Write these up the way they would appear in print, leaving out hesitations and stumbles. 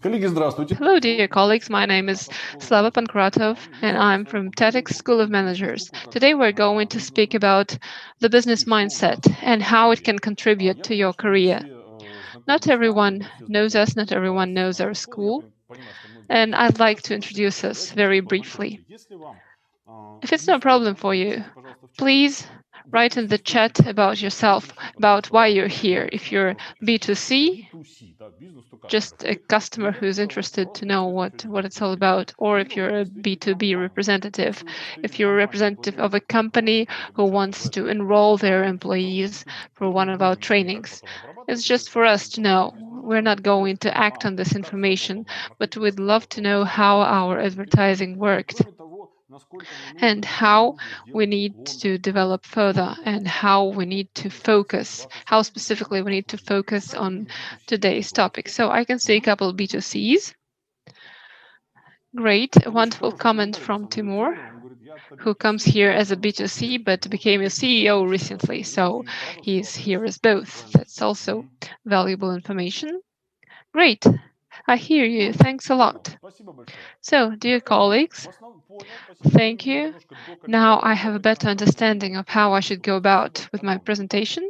Hello, dear colleagues. My name is Slava Pankratov, and I'm from TEDx School of Managers. Today, we're going to speak about the business mindset and how it can contribute to your career. Not everyone knows us, not everyone knows our school, and I'd like to introduce us very briefly. If it's no problem for you, please write in the chat about yourself, about why you're here. If you're B2C, just a customer who's interested to know what it's all about, or if you're a B2B representative, if you're a representative of a company who wants to enroll their employees for one of our trainings. It's just for us to know. We're not going to act on this information, but we'd love to know how our advertising worked and how we need to develop further and how we need to focus, how specifically we need to focus on today's topic. So I can see a couple of B2Cs. Great, a wonderful comment from Timur, who comes here as a B2C but became a CEO recently, so he's here as both. That's also valuable information. Great, I hear you. Thanks a lot. So, dear colleagues, thank you. Now I have a better understanding of how I should go about with my presentation.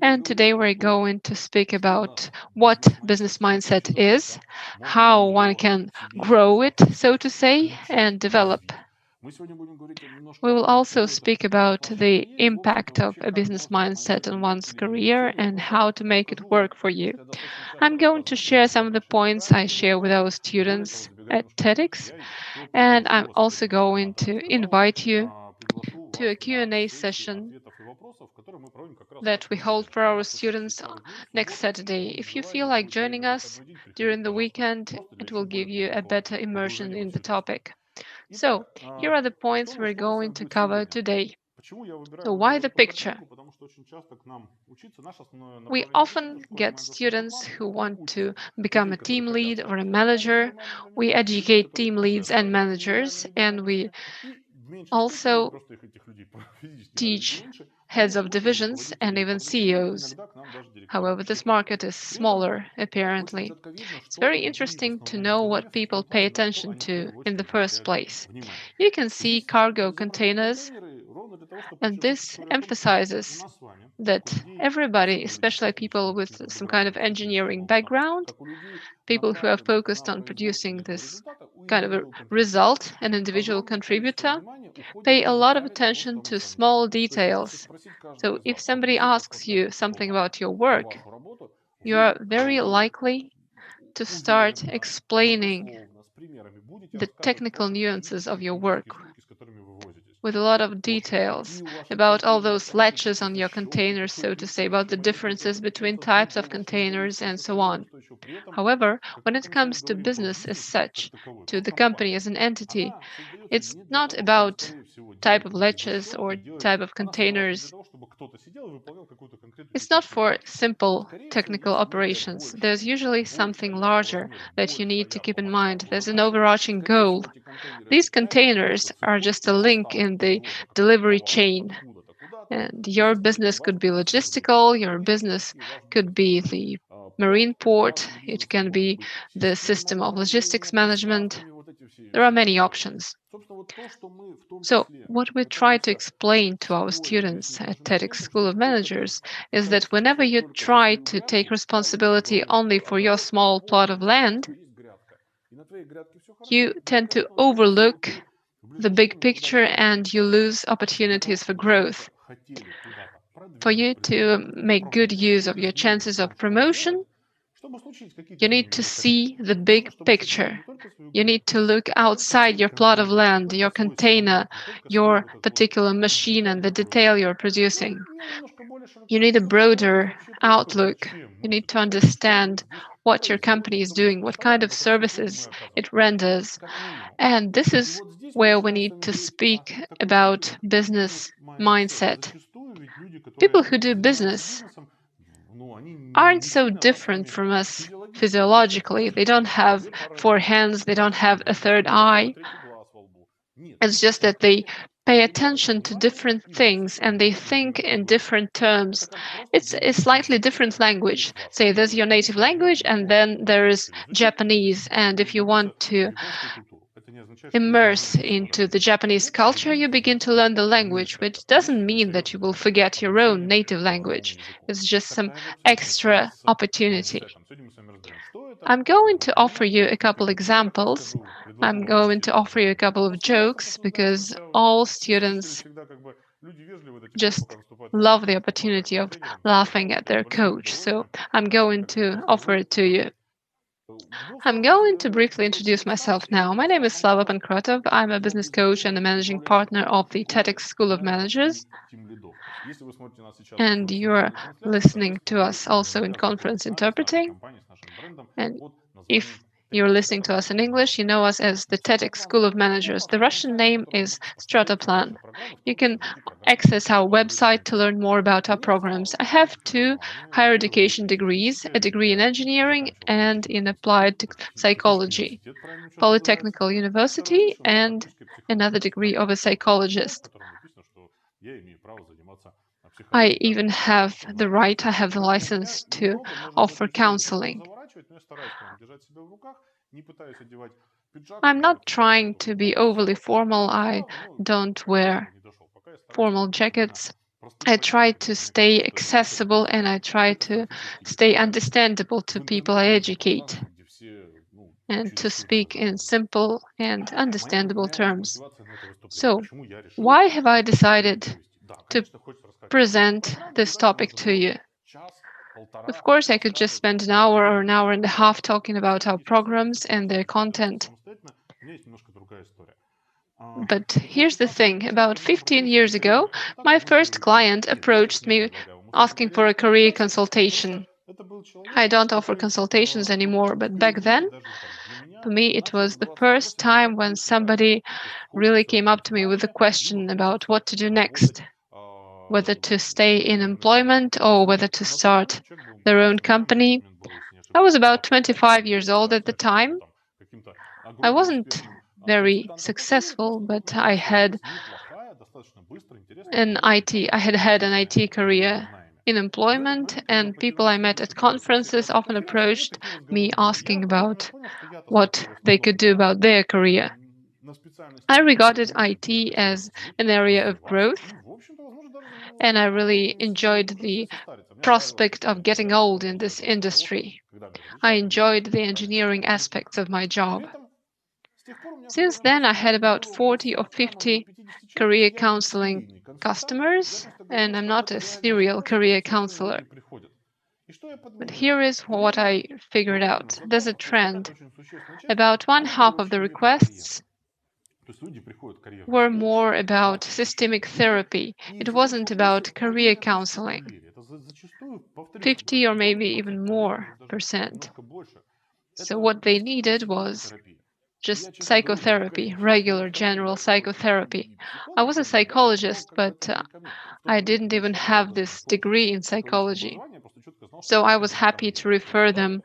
And today we're going to speak about what business mindset is, how one can grow it, so to say, and develop. We will also speak about the impact of a business mindset on one's career and how to make it work for you. I'm going to share some of the points I share with our students at TEDx, and I'm also going to invite you to a Q&A session that we hold for our students next Saturday. If you feel like joining us during the weekend, it will give you a better immersion in the topic. So, here are the points we're going to cover today. So, why the picture? We often get students who want to become a team lead or a manager. We educate team leads and managers, and we also teach heads of divisions and even CEOs. However, this market is smaller, apparently. It's very interesting to know what people pay attention to in the first place. You can see cargo containers, and this emphasizes that everybody, especially people with some kind of engineering background, people who are focused on producing this kind of a result, an individual contributor, pay a lot of attention to small details. So if somebody asks you something about your work, you are very likely to start explaining the technical nuances of your work with a lot of details about all those latches on your containers, so to say, about the differences between types of containers and so on. However, when it comes to business as such, to the company as an entity, it's not about type of latches or type of containers. It's not for simple technical operations. There's usually something larger that you need to keep in mind. There's an overarching goal. These containers are just a link in the delivery chain. And your business could be logistical, your business could be the marine port, it can be the system of logistics management. There are many options. So, what we try to explain to our students at TEDx School of Managers is that whenever you try to take responsibility only for your small plot of land, you tend to overlook the big picture and you lose opportunities for growth. For you to make good use of your chances of promotion, you need to see the big picture. You need to look outside your plot of land, your container, your particular machine, and the detail you're producing. You need a broader outlook. You need to understand what your company is doing, what kind of services it renders. And this is where we need to speak about business mindset. People who do business aren't so different from us physiologically. They don't have four hands, they don't have a third eye. It's just that they pay attention to different things and they think in different terms. It's a slightly different language. Say there's your native language and then there is Japanese. And if you want to immerse into the Japanese culture, you begin to learn the language, which doesn't mean that you will forget your own native language. It's just some extra opportunity. I'm going to offer you a couple examples. I'm going to offer you a couple of jokes because all students just love the opportunity of laughing at their coach. So I'm going to offer it to you. I'm going to briefly introduce myself now. My name is Slava Pankratov. I'm a business coach and a managing partner of the TEDx School of Managers. And you're listening to us also in conference interpreting. And if you're listening to us in English, you know us as the TEDx School of Managers. The Russian name is Strataplan. You can access our website to learn more about our programs. I have two higher education degrees, a degree in engineering and in applied psychology, Polytechnical University, and another degree of a psychologist. I even have the right, I have the license to offer counseling. I'm not trying to be overly formal. I don't wear formal jackets. I try to stay accessible and I try to stay understandable to people I educate and to speak in simple and understandable terms. So, why have I decided to present this topic to you? Of course, I could just spend an hour or an hour and a half talking about our programs and their content. But here's the thing, about 15 years ago, my first client approached me asking for a career consultation. I don't offer consultations anymore, but back then, for me, it was the first time when somebody really came up to me with a question about what to do next, whether to stay in employment or whether to start their own company. I was about 25 years old at the time. I wasn't very successful, but I had had an IT career in employment, and people I met at conferences often approached me asking about what they could do about their career. I regarded IT as an area of growth, and I really enjoyed the prospect of getting old in this industry. I enjoyed the engineering aspects of my job. Since then, I had about 40 or 50 career counseling customers, and I'm not a serial career counselor. But here is what I figured out. There's a trend. About one half of the requests were more about systemic therapy. It wasn't about career counseling. 50 or maybe even more percent. So what they needed was just psychotherapy, regular general psychotherapy. I was a psychologist, but I didn't even have this degree in psychology. So I was happy to refer them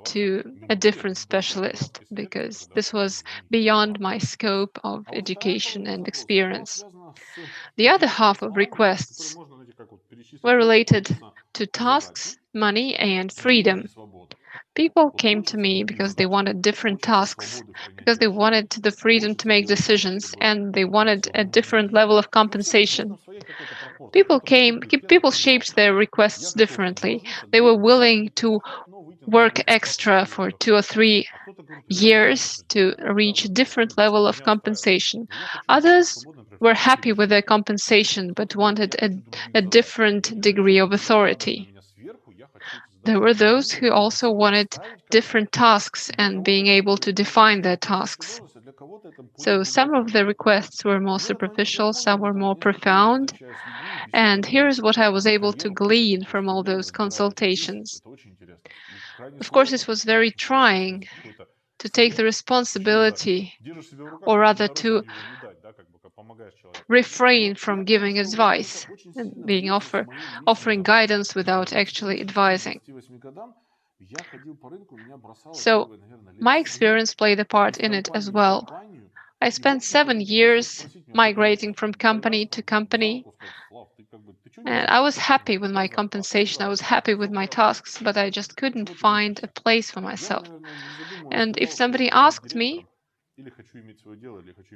to a different specialist because this was beyond my scope of education and experience. The other half of requests were related to tasks, money, and freedom. People came to me because they wanted different tasks, because they wanted the freedom to make decisions, and they wanted a different level of compensation. People shaped their requests differently. They were willing to work extra for 2 or 3 years to reach a different level of compensation. Others were happy with their compensation but wanted a different degree of authority. There were those who also wanted different tasks and being able to define their tasks. So some of the requests were more superficial, some were more profound. And here's what I was able to glean from all those consultations. Of course, it was very trying to take the responsibility, or rather to refrain from giving advice and offering guidance without actually advising. So my experience played a part in it as well. I spent 7 years migrating from company to company, and I was happy with my compensation. I was happy with my tasks, but I just couldn't find a place for myself. And if somebody asked me,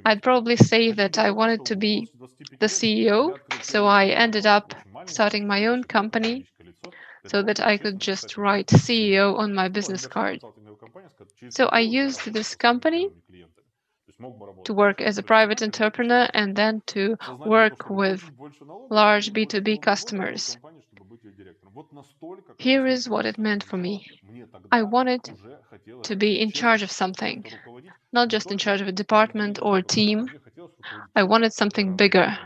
I'd probably say that I wanted to be the CEO. So I ended up starting my own company so that I could just write CEO on my business card. So I used this company to work as a private entrepreneur and then to work with large B2B customers. Here is what it meant for me. I wanted to be in charge of something, not just in charge of a department or a team. I wanted something bigger.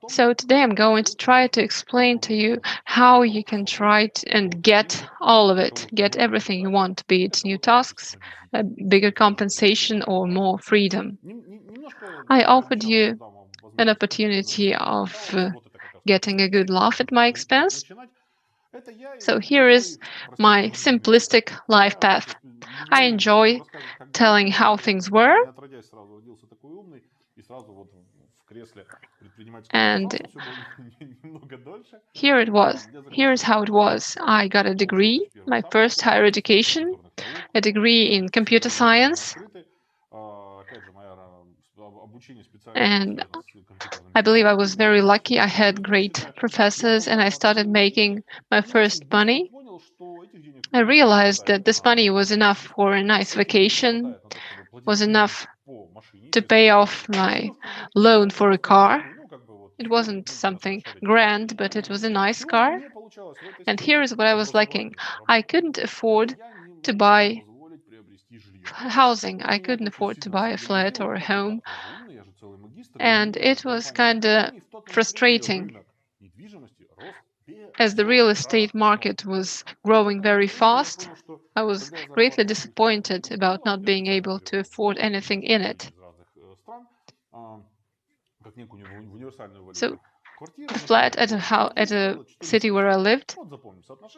So today I'm going to try to explain to you how you can try and get all of it, get everything you want, be it new tasks, a bigger compensation, or more freedom. I offered you an opportunity of getting a good laugh at my expense. So here is my simplistic life path. I enjoy telling how things were, and here it was. Here's how it was. I got a degree, my first higher education, a degree in computer science, and I believe I was very lucky. I had great professors, and I started making my first money. I realized that this money was enough for a nice vacation, was enough to pay off my loan for a car. It wasn't something grand, but it was a nice car. And here is what I was lacking. I couldn't afford to buy housing. I couldn't afford to buy a flat or a home. And it was kind of frustrating as the real estate market was growing very fast. I was greatly disappointed about not being able to afford anything in it. So the flat at a city where I lived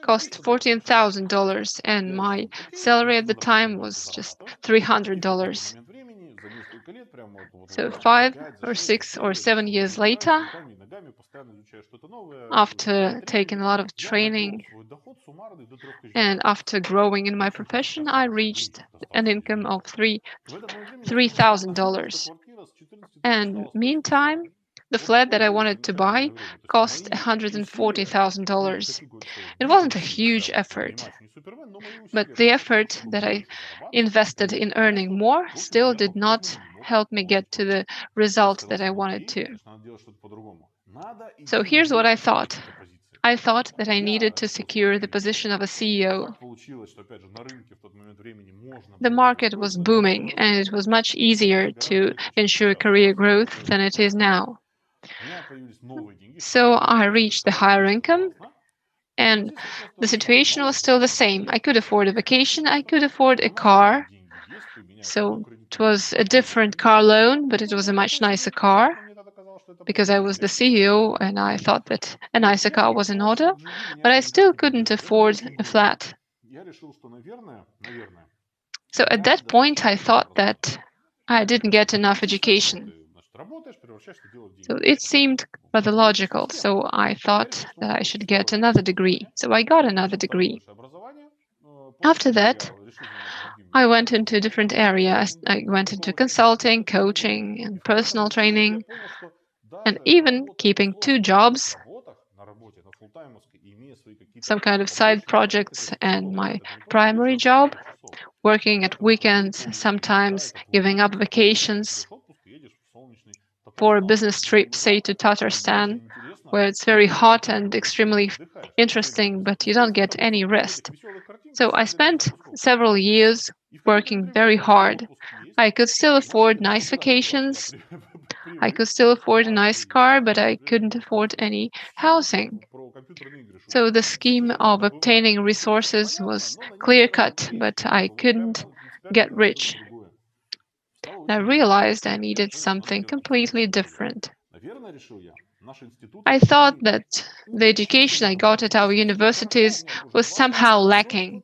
cost $14,000, and my salary at the time was just $300. So 5 or 6 or 7 years later, after taking a lot of training and after growing in my profession, I reached an income of $3,000. And meantime, the flat that I wanted to buy cost $140,000. It wasn't a huge effort, but the effort that I invested in earning more still did not help me get to the result that I wanted to. So here's what I thought. I thought that I needed to secure the position of a CEO. The market was booming, and it was much easier to ensure career growth than it is now. So I reached the higher income, and the situation was still the same. I could afford a vacation, I could afford a car. So it was a different car loan, but it was a much nicer car because I was the CEO and I thought that a nicer car was in order, but I still couldn't afford a flat. So at that point, I thought that I didn't get enough education. So it seemed rather logical. So I thought that I should get another degree. So I got another degree. After that, I went into different areas. I went into consulting, coaching, and personal training, and even keeping two jobs, some kind of side projects, and my primary job, working at weekends, sometimes giving up vacations for a business trip, say to Tatarstan, where it's very hot and extremely interesting, but you don't get any rest. So I spent several years working very hard. I could still afford nice vacations. I could still afford a nice car, but I couldn't afford any housing. So the scheme of obtaining resources was clear cut, but I couldn't get rich. I realized I needed something completely different. I thought that the education I got at our universities was somehow lacking.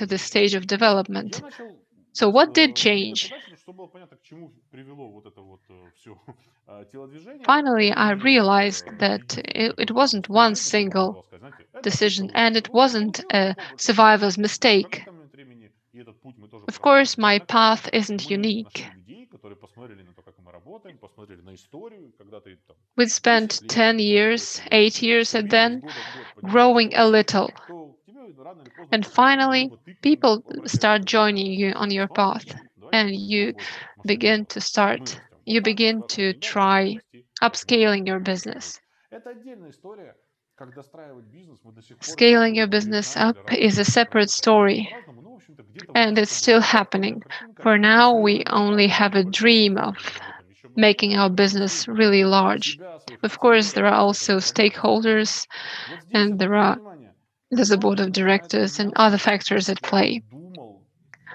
to this stage of development. начал So what did двигаться change? дальше, чтобы было понятно, к чему привело вот это вот все телодвижение. Finally, Это I не было realized какое-то that единственное it какое-то wasn't one распоряжение, которое можно single было сказать, знаете, это ошибка decision and руководства. it Вот оно wasn't получилось, a такое больше не делать. survivor's Да, в mistake. какой-то момент времени, и этот путь мы тоже Of прошли course, очень my неоднократно, path isn't мы unique. нашли людей, которые посмотрели на то, как мы работаем, посмотрели на историю, когда ты там We 10 spent лет 10 работаешь years, там, 8 years, and стабильно из then года в год поднимаешь growing a уровень, little. то к тебе рано или поздно And приходит люди, finally, либо ты к ним people обращаешься start как к равному, joining you on your смотри, path, смотри, давай-ка and мы you попробуем машину begin делать, to мы start, растем в you окладах, begin завтра to деньгах, будем try расти upscaling возможности your будут быть. business. Это отдельная история, как достраивать бизнес, мы до сих пор это Scaling все your business переинаем up для разных is a людей, separate каждый по-своему, story, по-разному, но, в общем-то, где-то вот and все it's это было. still Сейчас такая happening. картинка, For now, we исследование only масштаба, have очень a большая dream аудитория of будет об этом еще много making our говорить, business исследование really large. себя, своих Of course, there акционеров, are тех, also которые работают с тобой. stakeholders, Вот здесь and обратите внимание, there's a board каждый of начинает directors and other меняться, factors at я play. думал,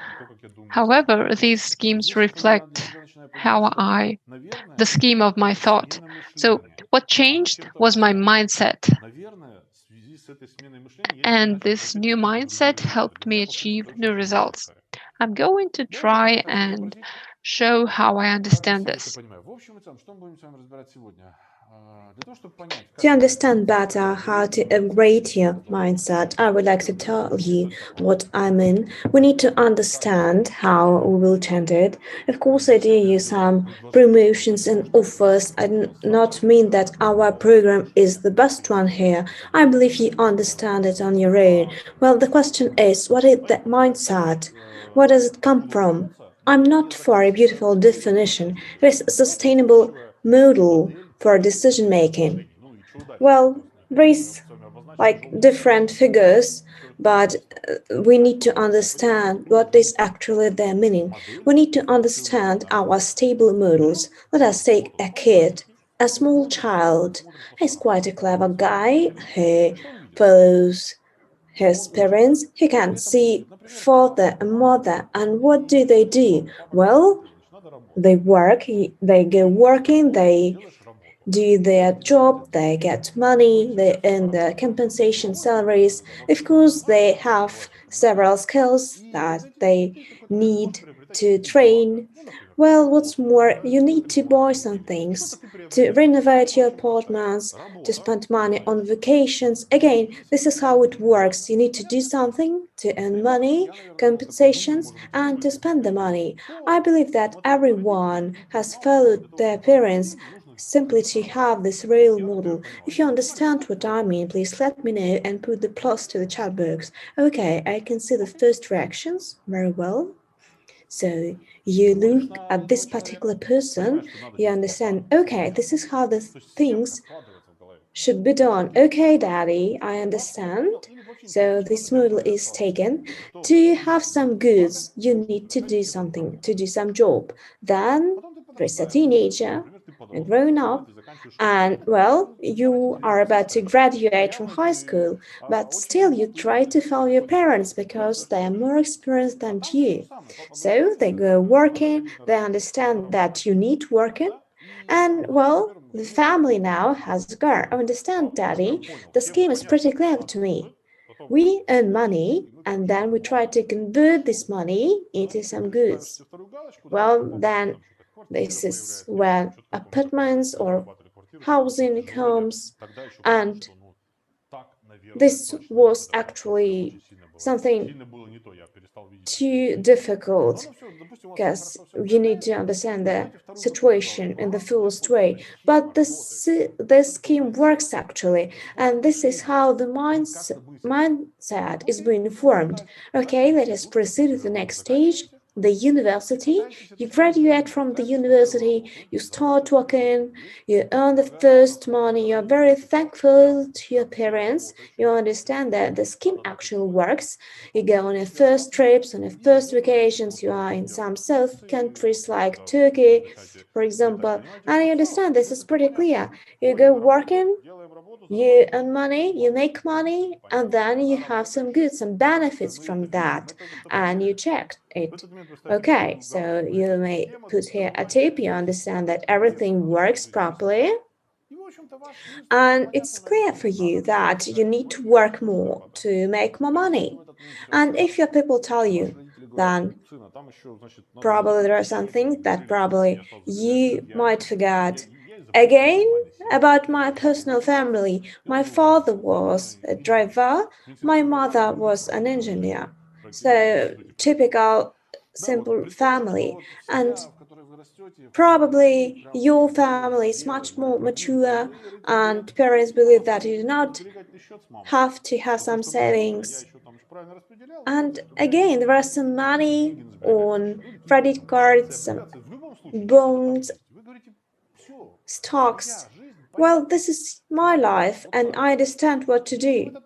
и то, как я думаю However, сейчас. these И schemes здесь вот я для reflect себя начинаю понимать, how что, I, the наверное, scheme of my это thought. смена So, мышления. what Она changed чем-то was my помогла. mindset. Наверное, в связи с этой сменой мышления я теперь And начал this просить new какие-то другие mindset результаты. helped Для me меня, по принципу, это achieve очень new очевидная results. история. I'm going to Давайте try попытаемся and изобразить, show how I как для understand себя это this. понимаю. В общем и целом, что мы будем с вами разбирать сегодня? Для того, чтобы понять, To как understand определить, better how to апгрейдить upgrade mindset, your сказал бы mindset, I would like to Роберт tell Киосаки, что you это такое? what I mean. We need to understand how we will change it. Of course, I do use some promotions and offers. I do not mean that our program is the best one here. I believe you understand it on your own. Well, the question is, what is that mindset? Where does it come from? I'm not for a beautiful definition. It is a sustainable model for decision making. Well, there is like different figures, but we need to understand what is actually their meaning. We need to understand our stable models. Let us take a kid, a small child. He's quite a clever guy. He follows his parents. He can see father and mother. And what do? Well, they work, they go working, they do their job, they get money, they earn their compensation salaries. Of course, they have several skills that they need to train. Well, what's more, you need to buy some things, to renovate your apartments, to spend money on vacations. Again, this is how it works. You need to do something to earn money, compensations, and to spend the money. I believe that everyone has followed their parents simply to have this role model. If you understand what I mean, please let me know and put the plus to the chat box. Okay, I can see the first reactions very well. So you look at this particular person, you understand, okay, this is how the things should be done. Okay, daddy, I understand. So this model is taken. To have some goods, you need to do something, to do some job. Then there's a teenager, a grown up, and well, you are about to graduate from high school, but still you try to follow your parents because they are more experienced than you. So they go working, they understand that you need working, and well, the family now has a car. I understand, Daddy. The scheme is pretty clear to me. We earn money and then we try to convert this money into some goods. Well, then this is where apartments or housing comes, and this was actually something too difficult because you need to understand the situation in the fullest way. But this scheme works actually, and this is how the mindset is being formed. Okay, let us proceed to the next stage. The university. You graduate from the university, you start working, you earn the first money, you're very thankful to your parents, you understand that the scheme actually works. You go on your first trips, on your first vacations, you are in some south countries like Turkey, for example, and you understand this is pretty clear. You go working, you earn money, you make money, and then you have some goods, some benefits from that, and you check it. Okay, so you may put here a tip, you understand that everything works properly, and it's clear for you that you need to work more to make more money. And if your people tell you, then probably there are some things that probably you might forget. Again, about my personal family, my father was a driver, my mother was an engineer. So, typical simple family. And Probably your family is much more mature and parents believe that you do not have to have some savings. And again, there are some money on credit cards, some bonds, stocks. Well, this is my life and I understand what to do.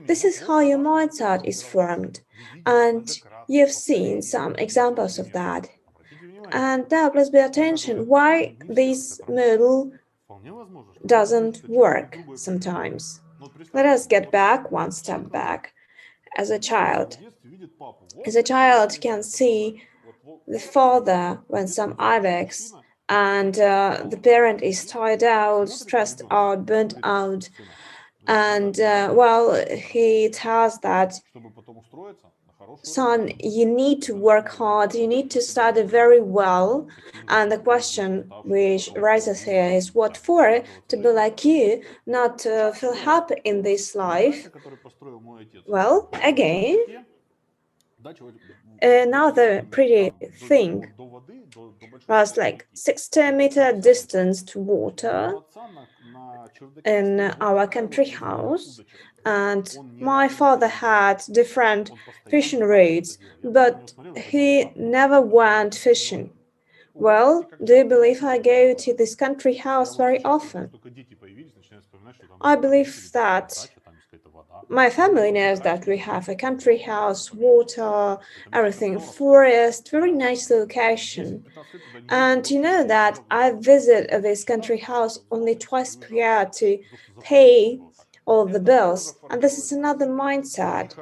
This is how your mindset is formed. And you've seen some examples of that. And now please pay attention why this model doesn't work sometimes. Let us get back one step back. As a child, as a child can see the father when some ibex and the parent is tired out, stressed out, burnt out, and well, he tells that son, you need to work hard, you need to study very well. And the question which rises here is what for? To be like you, not to feel happy in this life. Well, again, another pretty thing was like 60-meter distance to water in our country house, and my father had different fishing routes, but he never went fishing. Well, do you believe I go to this country house very often? I believe that my family knows that we have a country house, water, everything, forest, very nice location. And you know that I visit this country house only twice per year to pay all the bills. And this is another mindset.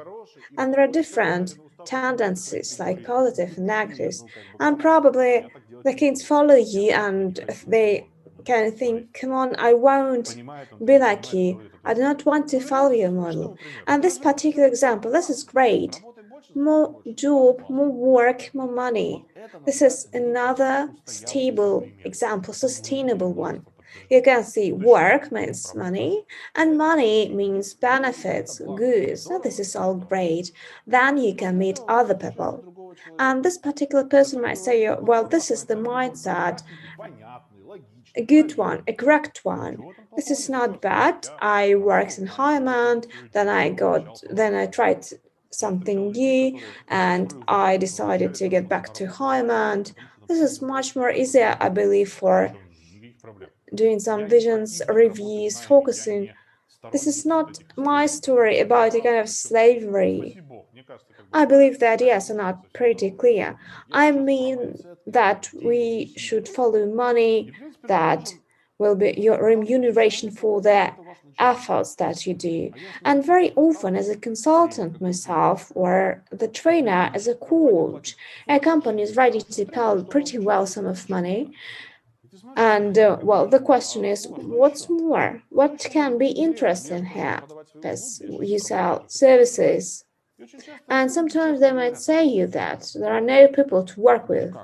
And there are different tendencies like positive and negatives. And probably the kids follow you and they can think, come on, I won't be like you. I do not want to follow your model. And this particular example, this is great. More job, more work, more money. This is another stable example, sustainable one. You can see work means money, and money means benefits, goods. So this is all great. Then you can meet other people. And this particular person might say, well, this is the mindset, a good one, a correct one. This is not bad. I worked in Highland, then I tried something new, and I decided to get back to Highland. This is much more easier, I believe, for doing some visions, reviews, focusing. This is not my story about a kind of slavery. I believe the ideas are not pretty clear. I mean that we should follow money that will be your remuneration for the efforts that you do. And very often, as a consultant myself or the trainer, as a coach, a company is ready to pay pretty well sum of money. And well, the question is, what's more? What can be interesting here? Because you sell services, and sometimes they might say you that there are no people to work with.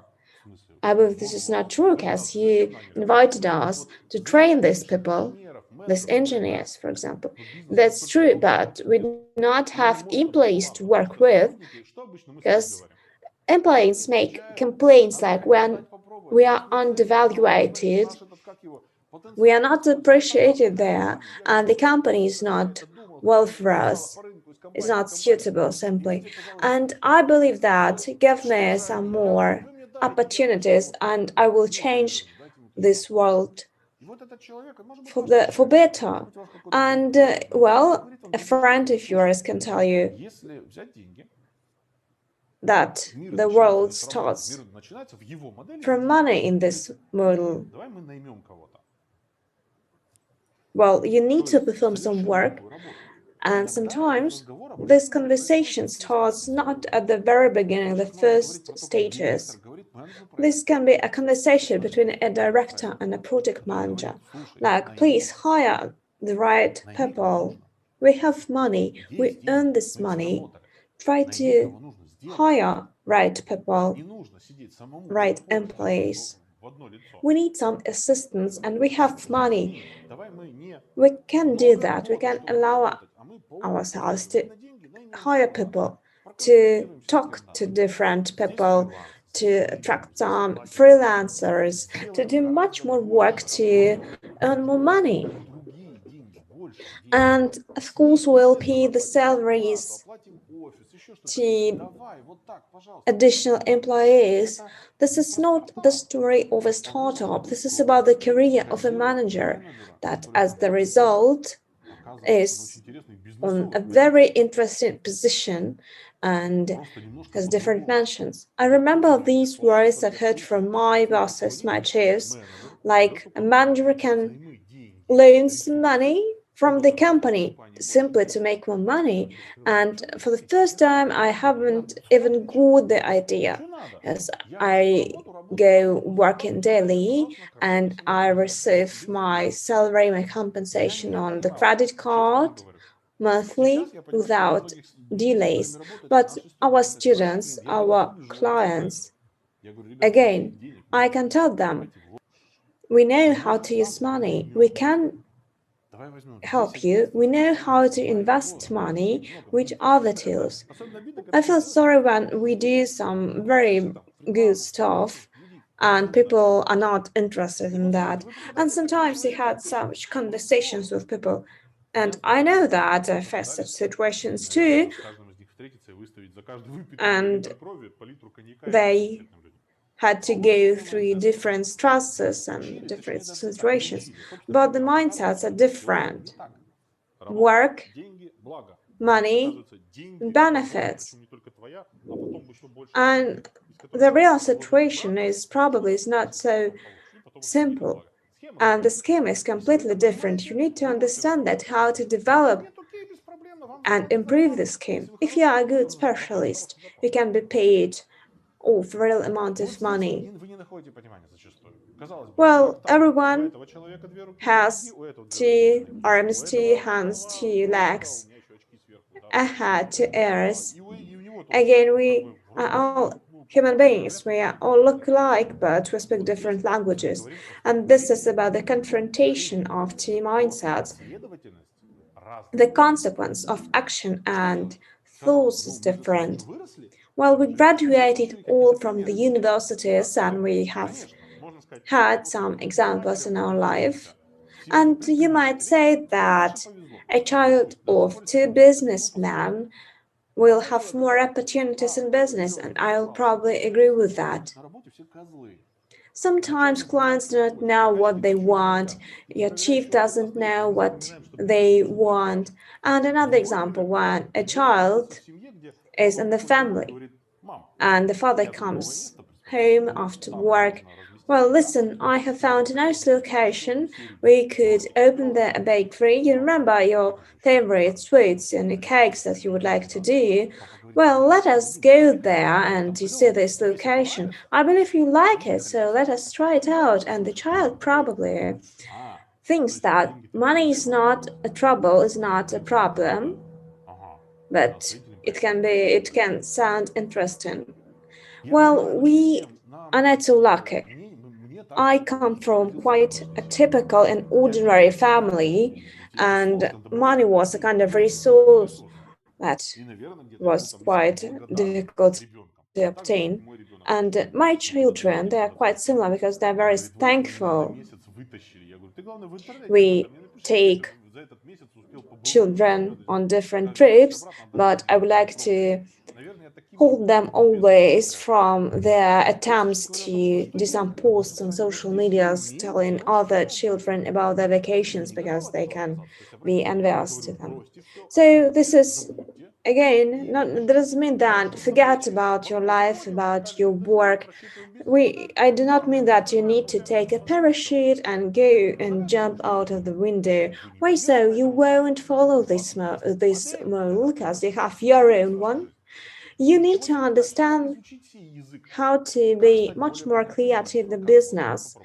I believe this is not true because you invited us to train these people, these engineers, for example. That's true, but we do not have employees to work with because employees make complaints like when we are undervalued, we are not appreciated there, and the company is not well for us. It's not suitable simply. And I believe that give me some more opportunities and I will change this world for better. And well, a friend of yours can tell you that the world starts from money in this model. Well, you need to perform some work. And sometimes this conversation starts not at the very beginning, the first stages. This can be a conversation between a director and a project manager. Like, please hire the right people. We have money, we earn this money. Try to hire right people, right employees. We need some assistance and we have money. We can do that. We can allow ourselves to hire people, to talk to different people, to attract some freelancers, to do much more work to earn more money. And of course, we'll pay the salaries to additional employees. This is not the story of a startup. This is about the career of a manager that, as the result, is on a very interesting position and has different mentions. I remember these words I've heard from my bosses, my chiefs, like a manager can loan some money from the company simply to make more money. And for the first time, I haven't even got the idea, as I go working daily and I receive my salary, my compensation on the credit card monthly without delays. But our students, our clients, again, I can tell them we know how to use money. We can help you. We know how to invest money with other tools. I feel sorry when we do some very good stuff and people are not interested in that. And sometimes we had such conversations with people. And I know that I face such situations too, and they had to go through different stresses and different situations. But the mindsets are different. Work, money, benefits. And the real situation is probably is not so simple. And the scheme is completely different. You need to understand that how to develop and improve the scheme. If you are a good specialist, you can be paid of real amount of money. Well, everyone has two arms, two hands, two legs, a head, two ears. Again, we are all human beings. We are all look alike, but we speak different languages. And this is about the confrontation of two mindsets. The consequence of action and thoughts is different. Well, we graduated all from the universities and we have had some examples in our life. And you might say that a child of two businessmen will have more opportunities in business, and I'll probably agree with that. Sometimes clients do not know what they want, your chief doesn't know what they want. And another example, when a child is in the family and the father comes home after work. Well, listen, I have found a nice location. We could open the bakery. You remember your favorite sweets and cakes that you would like to do. Well, let us go there and to see this location. I believe you like it, so let us try it out. And the child probably thinks that money is not a trouble, is not a problem, but it can sound interesting. Well, we are not so lucky. I come from quite a typical and ordinary family, and money was a kind of resource that was quite difficult to obtain. And my children, they are quite similar because they're very thankful. We take children on different trips, but I would like to hold them always from their attempts to do some posts on social medias telling other children about their vacations because they can be envious to them. So this is again not that doesn't mean that forget about your life, about your work. I do not mean that you need to take a parachute and go and jump out of the window. Why so? You won't follow this model because you have your own one. You need to understand how to be much more clear to the business,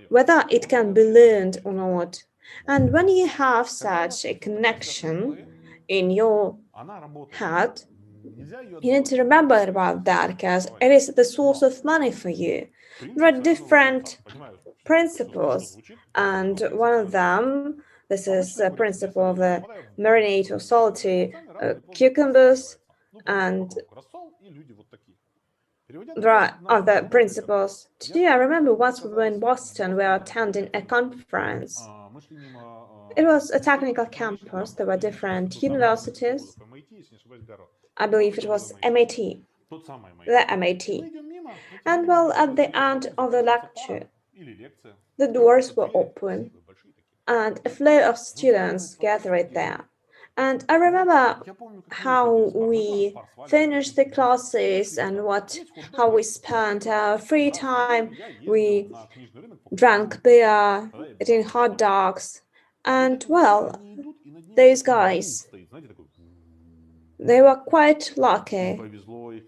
whether it can be learned or not. And when you have such a connection in your head, you need to remember about that because it is the source of money for you. There are different principles, and one of them, this is the principle of the marinate or salty cucumbers, and there are other principles too. I remember once we were in Boston, we were attending a conference. It was a technical campus. There were different universities. I believe it was MIT, the MIT. And well, at the end of the lecture, the doors were open and a flow of students gathered there. And I remember how we finished the classes and how we spent our free time. We drank beer, eating hot dogs, and well, those guys, they were quite lucky.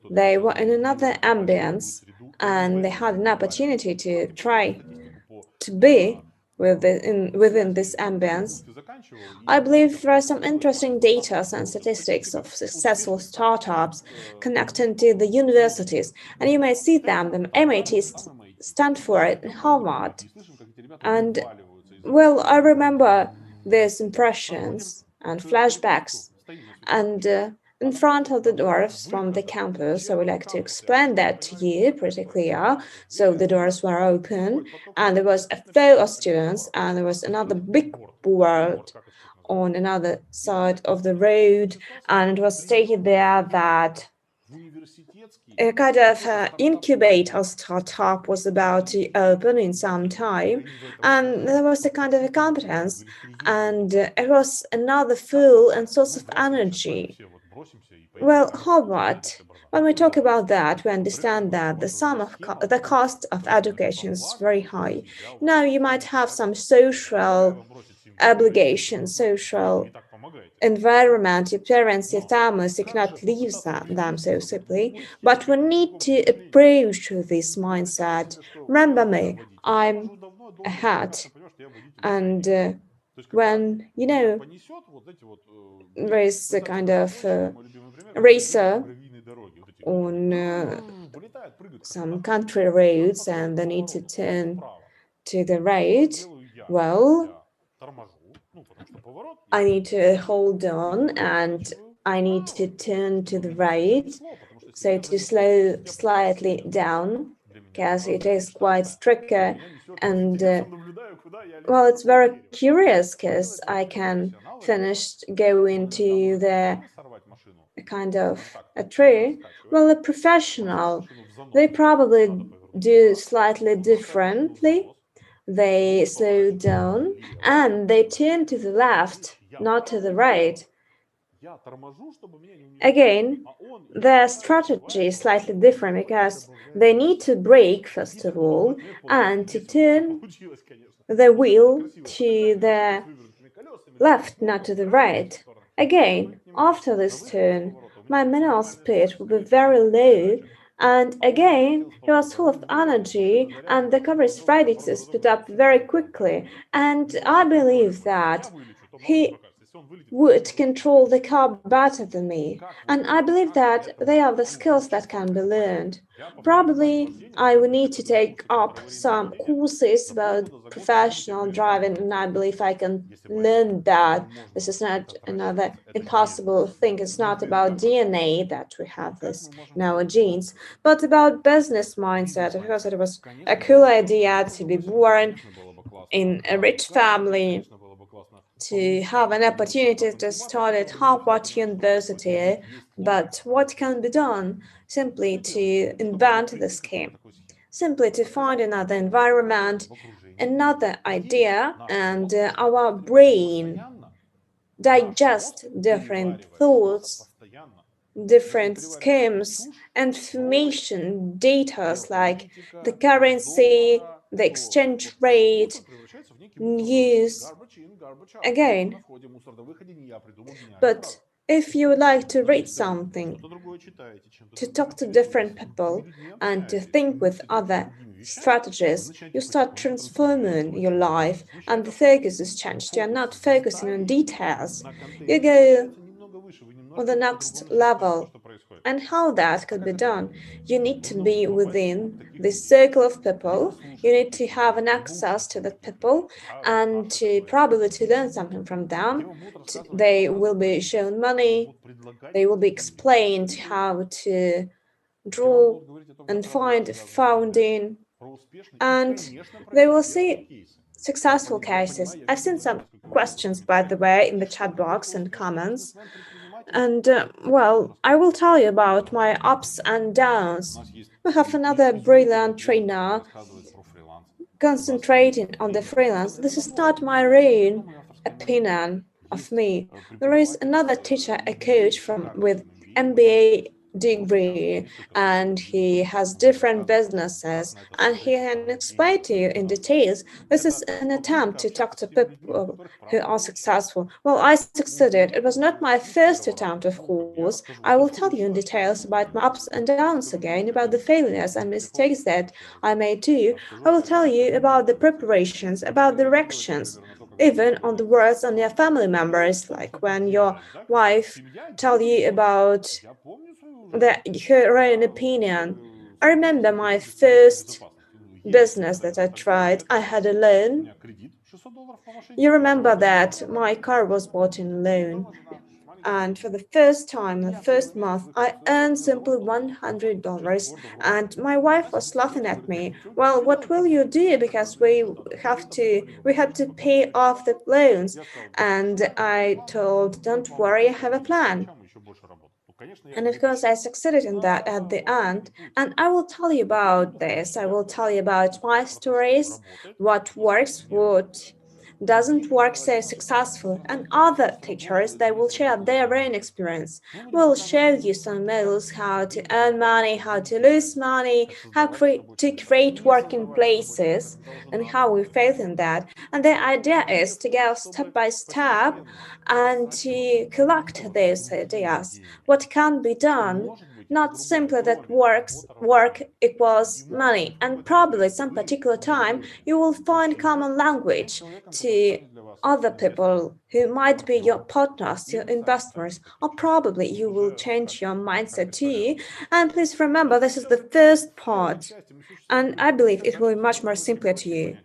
They were in another ambience and they had an opportunity to try to be within this ambience. I believe there are some interesting data and statistics of successful startups connecting to the universities, and you may see them, the MIT, Stanford, Harvard. And well, I remember these impressions and flashbacks. And in front of the doors from the campus, I would like to explain that to you pretty clear. So the doors were open, and there was a flow of students, and there was another big board on another side of the road, and it was stated there that a kind of incubator startup was about to open in some time, and there was a kind of a competence, and it was another fuel and source of energy. Well, Harvard. When we talk about that, we understand that the cost of education is very high. Now you might have some social obligations, social environment, your parents, your families, you cannot leave them so simply. But we need to approach this mindset. Remember me, I'm ahead. And when, there is a kind of racer on some country roads and they need to turn to the right, well, I need to hold on and I need to turn to the right, so to slow slightly down, because it is quite tricky and well, it's very curious because I can finish going to the kind of a tree. Well, a professional, they probably do slightly differently. They slow down and they turn to the left, not to the right. Again, their strategy is slightly different because they need to brake first of all and to turn the wheel to the left, not to the right. Again, after this turn, my minimal speed will be very low, and again, he was full of energy, and the car is ready to speed up very quickly. And I believe that he would control the car better than me, and I believe that they are the skills that can be learned. Probably I will need to take up some courses about professional driving, and I believe I can learn that. This is not another impossible thing. It's not about DNA that we have this in our genes, but about business mindset. Because it was a cool idea to be born in a rich family, to have an opportunity to study at Harvard University, but what can be done? Simply to invent the scheme, simply to find another environment, another idea, and our brain digest different thoughts, different schemes, information, data like the currency, the exchange rate, news, again. But if you would like to read something, to talk to different people, and to think with other strategies, you start transforming your life and the focus is changed. You are not focusing on details. You go on the next level. And how that could be done? You need to be within this circle of people. You need to have an access to the people and to probably to learn something from them. They will be shown money. They will be explained how to draw and find a fountain, and they will see successful cases. I've seen some questions, by the way, in the chat box and comments. And well, I will tell you about my ups and downs. We have another brilliant trainer concentrating on the freelance. This is not my own opinion of me. There is another teacher, a coach from with MBA degree, and he has different businesses, and he can explain to you in details. This is an attempt to talk to people who are successful. Well, I succeeded. It was not my first attempt, of course. I will tell you in details about my ups and downs again, about the failures and mistakes that I made too. I will tell you about the preparations, about directions, even on the words on your family members, like when your wife tell you about her own opinion. I remember my first business that I tried. I had a loan. You remember that my car was bought in a loan. And for the first time, the first month, I earned simply $100, and my wife was laughing at me. Well, what will you do? Because we had to pay off the loans. And I told, don't worry, I have a plan. And of course, I succeeded in that at the end. And I will tell you about this. I will tell you about my stories, what works, what doesn't work so successful, and other teachers they will share their own experience. Will show you some models how to earn money, how to lose money, to create working places, and how we failed in that. And the idea is to go step by step and to collect these ideas. What can be done? Not simply that work equals money, and probably some particular time you will find common language to other people who might be your partners, your investors, or probably you will change your mindset too. And please remember, this is the first part, and I believe it will be much more simpler to you.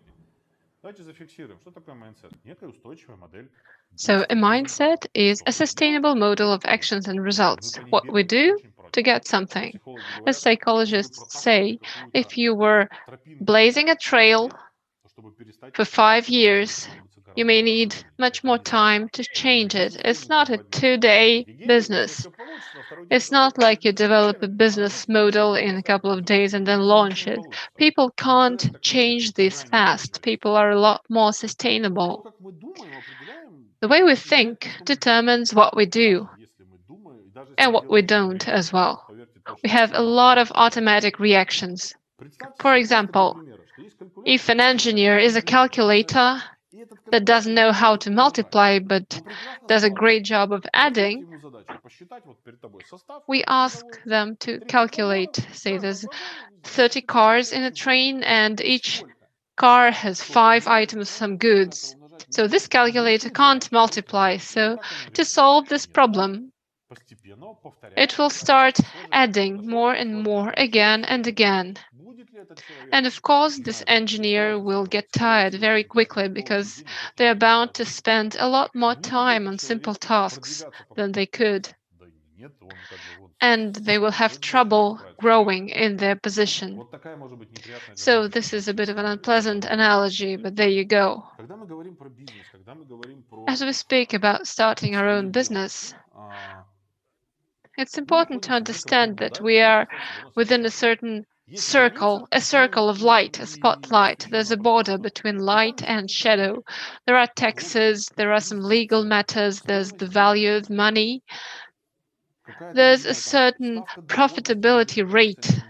Давайте зафиксируем, что такое mindset. Некая устойчивая модель So, a действий, mindset is a чтобы добиться. sustainable model of actions and Вы results. по ней What we бегаете do очень to против. get Как something. психологи As говорят, если вы psychologists прокапываете say, какую-то if you were тропинку blazing a 5 trail лет, то чтобы перестать for по ней, 5 years, вам понадобится you гораздо may больше need времени. much Это more нельзя. time to Это change нельзя it. It's системники not a поднять. 2 day Эгегей, у тебя business. все получится, на второй день It's просто not like you поделишься develop a потерями, а business начнешь планировать model на in a 25 couple лет of вперед. days and then У тебя ничего launch не it. получится. People Человек can't такой change очень this крайне fast. устойчивый. People are a lot more То, sustainable. как мы думаем, определяем, The way we определяет то, think что мы делаем. determines what we do Даже если мы думаем, и даже если and мы what we делаем что-то don't as реактивно, well. поверьте We точно, have a lot of automatic reactions. представьте For себе просто для example, примера, что есть if калькулятор, an engineer is a который умеет прекрасно calculator считать. И этот that калькулятор doesn't know умеет how делать to умножать. multiply but Мы прекрасно does a знаем, great job of вы даете adding, ему задачу посчитать, вот перед тобой состав we какой-то ask грузовой, them to 30 вагонов, calculate, в say каждом there's вагоне 30 специфический cars in стоит a символ. train and each Сколько? car has Сколько 5 умножить? items, Но some этот калькулятор goods. умножать не So this умеет. Он calculator решил can't задачу, вот и multiply. все. И So как оно to решит? solve this Нет, оно problem, постепенно it повторяет, will повторяет start и сложит. adding Дошел more до and формулы, more дошел again and формулы. again. Будет ли этот человек, And of course, this зная, что engineer переставать will оставаться, get ставить tired себе very результаты quickly долгие, because длинные, как they're часы bound to переставить, spend a lot more будет ли time этот on simple человек tasks продвигаться по than какому-то they пути? could. Да нет, он как бы вот And they will have вроде бы хорошо trouble справится. growing in their position. Вот такая может быть неприятная So картинка, this когда is a bit of an представляешь, как unpleasant оно может быть. analogy, but there you go. Когда мы говорим про бизнес, когда мы говорим про As we speak about starting our свое own дело, business, а, it's мы important to находимся в неком understand кругу, that да, we который are представьте себе, у нас есть within a шар. certain Есть circle, граница a circle of light, a и spotlight. There's a освещенного border пространства, between и там light есть and какие-то цели. shadow. There are Вот taxes, there are some legal инвестиции, matters, there's the стоимость value of недвижимости, money, какая-то, не there's a знаю, там certain ставка доходности profitability недвижимости, rate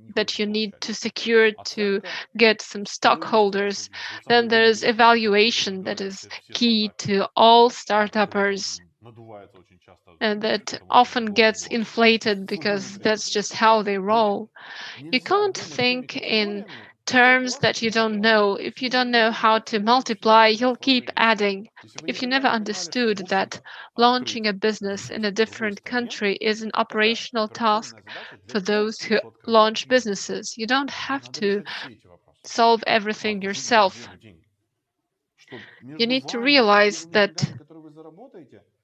не that хочется you need получать, to secure to оценка get some стоимости вашего stockholders. бизнеса. Вот самые Then there's дорогие шутки, которые evaluation that говорят is все key стартаперы. to all Который startuppers надувается очень часто, and that потому что often так gets долго inflated сложно because внедрять. that's just how they Вот roll. You нельзя can't думать теми think in категориями, которые terms классно that you don't посчитать. know. If you Если вы don't не know how напрягаться, to вы будете считать multiply, всегда you'll keep вложения. adding. Если вы If you never никогда не понимали, что understood в that общем-то launching открыть a business in бизнес a в другой different стране, country is an это operational task операционная задача для for тех, those who кто открывает launch бизнес. businesses, you don't Вам have надо to решать все эти вопросы. solve everything Жизнь это yourself. дело денег. Что You между need to вами и realize первыми that деньгами, которые вы заработаете,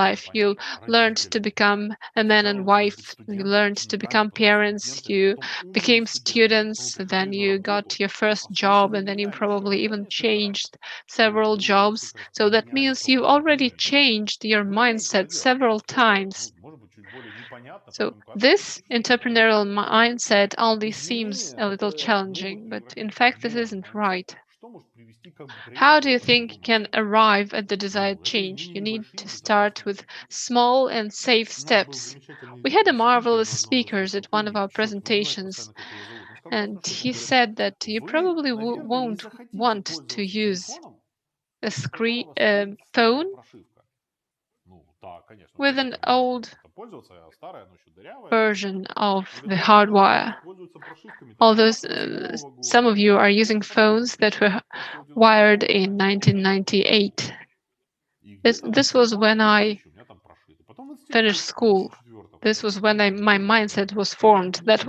life. You learned to become a man and wife, you learned to become parents, you became students, then you got your first job, and then you probably even changed several jobs. So that means you already changed your mindset several times. So this entrepreneurial mindset only seems a little challenging, but in fact, this isn't right. How do you think you can arrive at the desired change? You need to start with small and safe steps. We had a marvelous speaker at one of our presentations, and he said that you probably won't want to use a screen phone with an old version of the hardwire. Although some of you are using phones that were wired in 1998. This was when I finished school. This was when my mindset was formed. That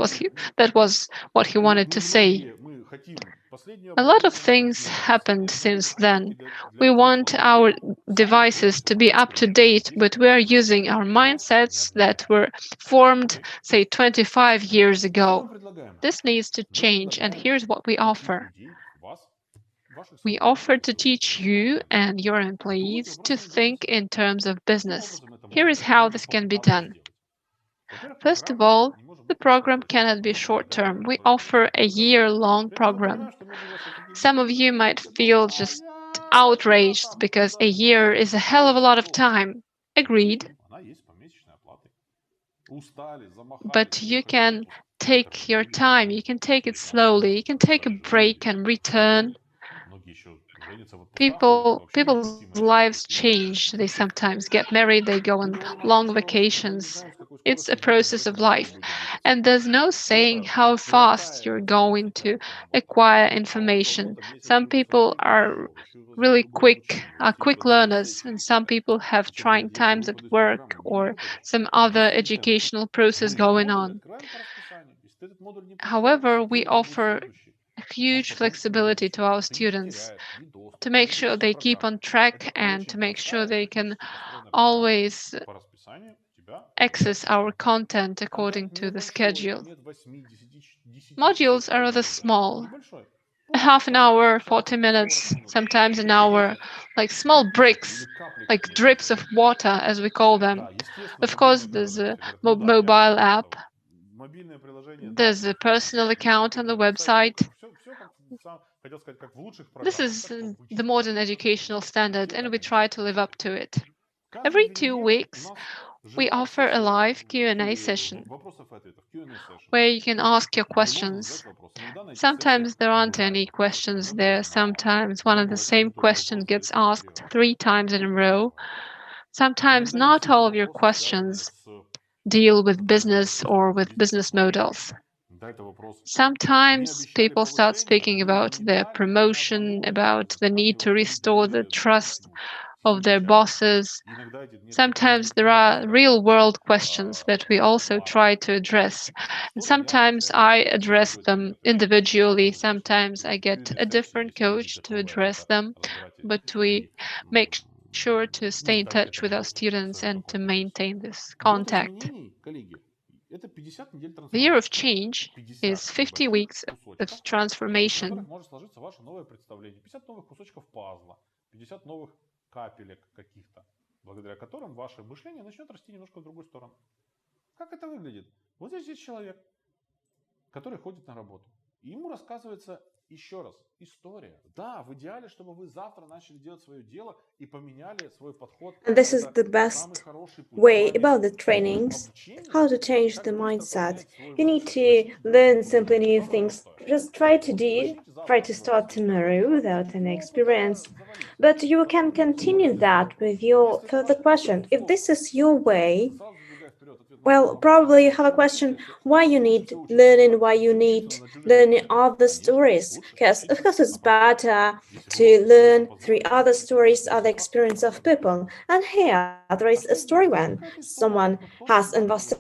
was what he wanted to say. A lot of things happened since then. We want our devices to be up to date, but we are using our mindsets that were formed, say, 25 years ago. This needs to change, and here's what we offer. We offer to teach you and your employees to think in terms of business. Here is how this can be done. First of all, the program cannot be short term. We offer a year-long program. Some of you might feel just outraged because a year is a hell of a lot of time. Agreed. But you can take your time, you can take it slowly, you can take a break and return. People's lives change. They sometimes get married, they go on long vacations. It's a process of life. And there's no saying how fast you're going to acquire information. Some people are really quick learners, and some people have trying times at work or some other educational process going on. However, we offer huge flexibility to our students to make sure they keep on track and to make sure they can always access our content according to the schedule. Modules are rather small, a half an hour, 40 minutes, sometimes an hour, like small bricks, like drips of water, as we call them. Of course, there's a mobile app, there's a personal account on the website. This is the modern educational standard, and we try to live up to it. Every 2 weeks, we offer a live Q&A session where you can ask your questions. Sometimes there aren't any questions there. Sometimes one and the same question gets asked 3 times in a row. Sometimes not all of your questions deal with business or with business models. Sometimes people start speaking about their promotion, about the need to restore the trust of their bosses. Sometimes there are real world questions that we also try to address. And sometimes I address them individually. Sometimes I get a different coach to address them. But we make sure to stay in touch with our students and to maintain this contact. The year of change is 50 weeks of transformation. And this is the best way about the trainings, how to change the mindset. You need to learn simply new things. Just try to start tomorrow without any experience. But you can continue that with your further question. If this is your way, well, probably you have a question why you need learning, why you need learning other stories. Because of course it's better to learn through other stories, other experience of people. And here there is a story when someone has invested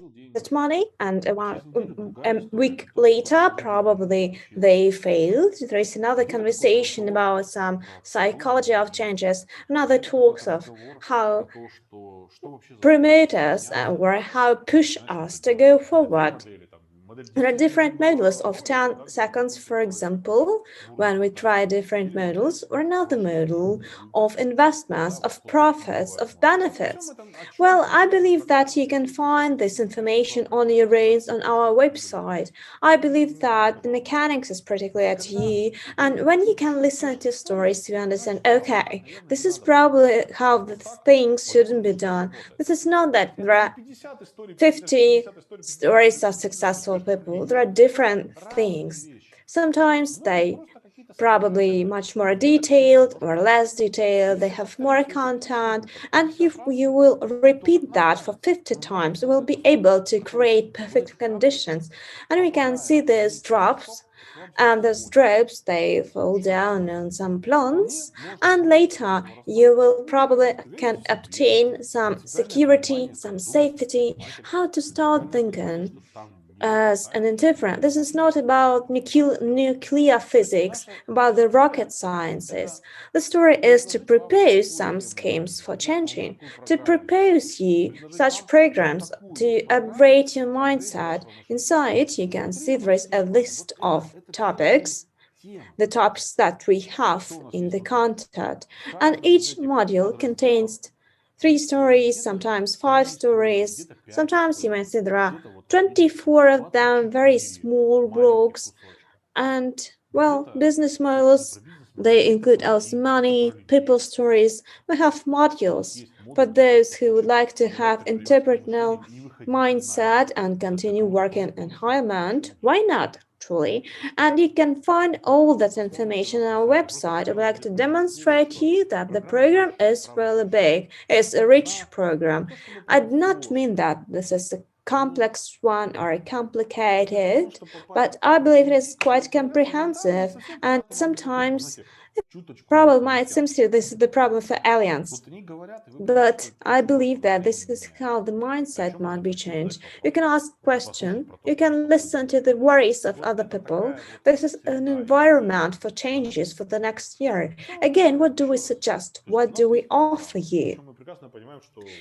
money and a week later probably they failed. There is another conversation about some psychology of changes, another talks of how promote us or how push us to go forward. There are different models of 10 seconds, for example, when we try different models, or another model of investments, of profits, of benefits. Well, I believe that you can find this information on your own on our website. I believe that the mechanics is pretty clear to you, and when you can listen to stories, you understand, okay, this is probably how the things shouldn't be done. This is not that there are 50 stories of successful people. There are different things. Sometimes they probably much more detailed or less detailed, they have more content, and if you will repeat that for 50 times, you will be able to create perfect conditions. And we can see these drops, and those drops they fall down on some plants, and later you will probably can obtain some security, some safety, how to start thinking as an indifferent. This is not about nuclear physics, about the rocket sciences. The story is to propose some schemes for changing, to propose you such programs to upgrade your mindset. Inside, you can see there is a list of topics, the topics that we have in the content, and each module contains three stories, sometimes five stories. Sometimes you might see there are 24 of them, very small blocks, and well, business models, they include also money, people stories. We have modules for those who would like to have entrepreneurial mindset and continue working in environment. Why not? Truly, and you can find all that information on our website. I would like to demonstrate to you that the program is really big. It's a rich program. I do not mean that this is a complex one or complicated, but I believe it is quite comprehensive, and sometimes problem might seem to this is the problem for aliens. But I believe that this is how the mindset might be changed. You can ask questions, you can listen to the worries of other people. This is an environment for changes for the next year. Again, what do we suggest? What do we offer you?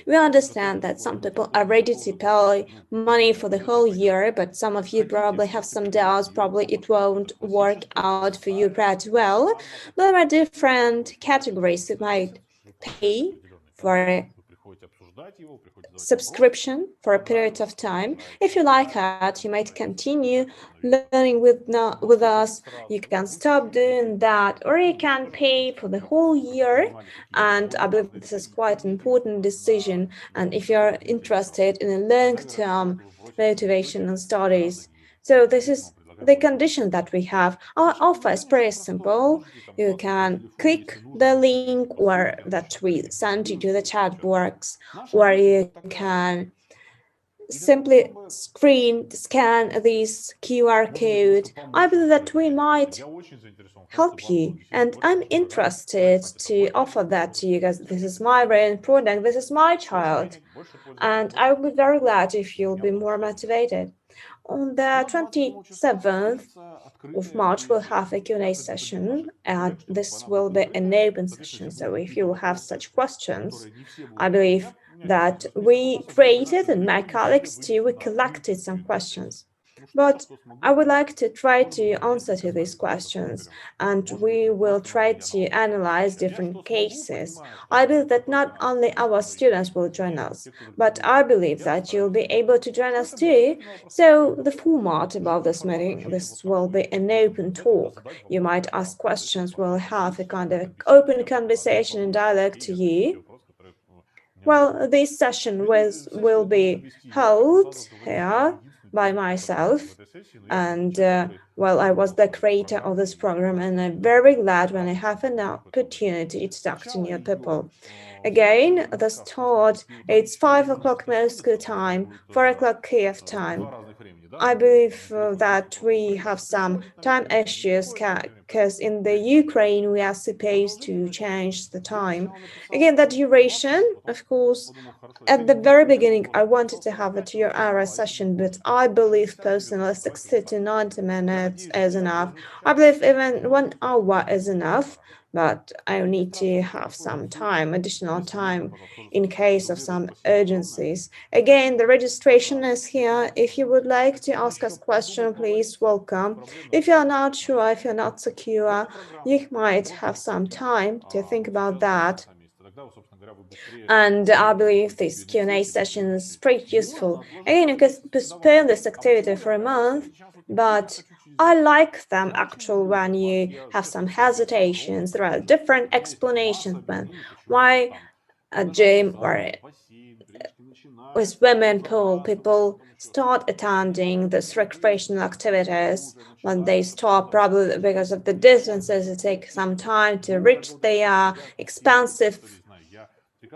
We understand that some people are ready to pay money for the whole year, but some of you probably have some doubts. Probably it won't work out for you pretty well. There are different categories you might pay for subscription for a period of time. If you like it, you might continue learning with us. You can stop doing that, or you can pay for the whole year. And I believe this is quite an important decision. And if you're interested in a long-term motivation and studies, so this is the condition that we have. Our offer is pretty simple. You can click the link or that we send you to the chat box, or you can simply scan this QR code. I believe that we might help you, and I'm interested to offer that to you guys. This is my brain product, this is my child, and I will be very glad if you'll be more motivated. On the 27th of March, we'll have a Q&A session, and this will be an open session. So if you have such questions, I believe that we created and my colleagues too, we collected some questions. But I would like to try to answer to these questions, and we will try to analyze different cases. I believe that not only our students will join us, but I believe that you'll be able to join us too. So the format about this meeting, this will be an open talk. You might ask questions, we'll have a kind of open conversation and dialogue to you. Well, this session will be held here by myself, and well, I was the creator of this program, and I'm very glad when I have an opportunity to talk to new people. Again, the start, it's 5 o'clock Moscow time, 4 o'clock Kiev time. I believe that we have some time issues because in the Ukraine we are supposed to change the time. Again, the duration, of course, at the very beginning, I wanted to have a 2 hour session, but I believe personally 60 to 90 minutes is enough. I believe even 1 hour is enough, but I need to have some time, additional time, in case of some urgencies. Again, the registration is here. If you would like to ask us question, please welcome. If you're not sure, if you're not secure, you might have some time to think about that. And I believe this Q&A session is pretty useful. Again, you can postpone this activity for a month, but I like them actually when you have some hesitations. There are different explanations when why a gym or a swimming pool people start attending these recreational activities when they stop, probably because of the distances. It takes some time to reach their expensive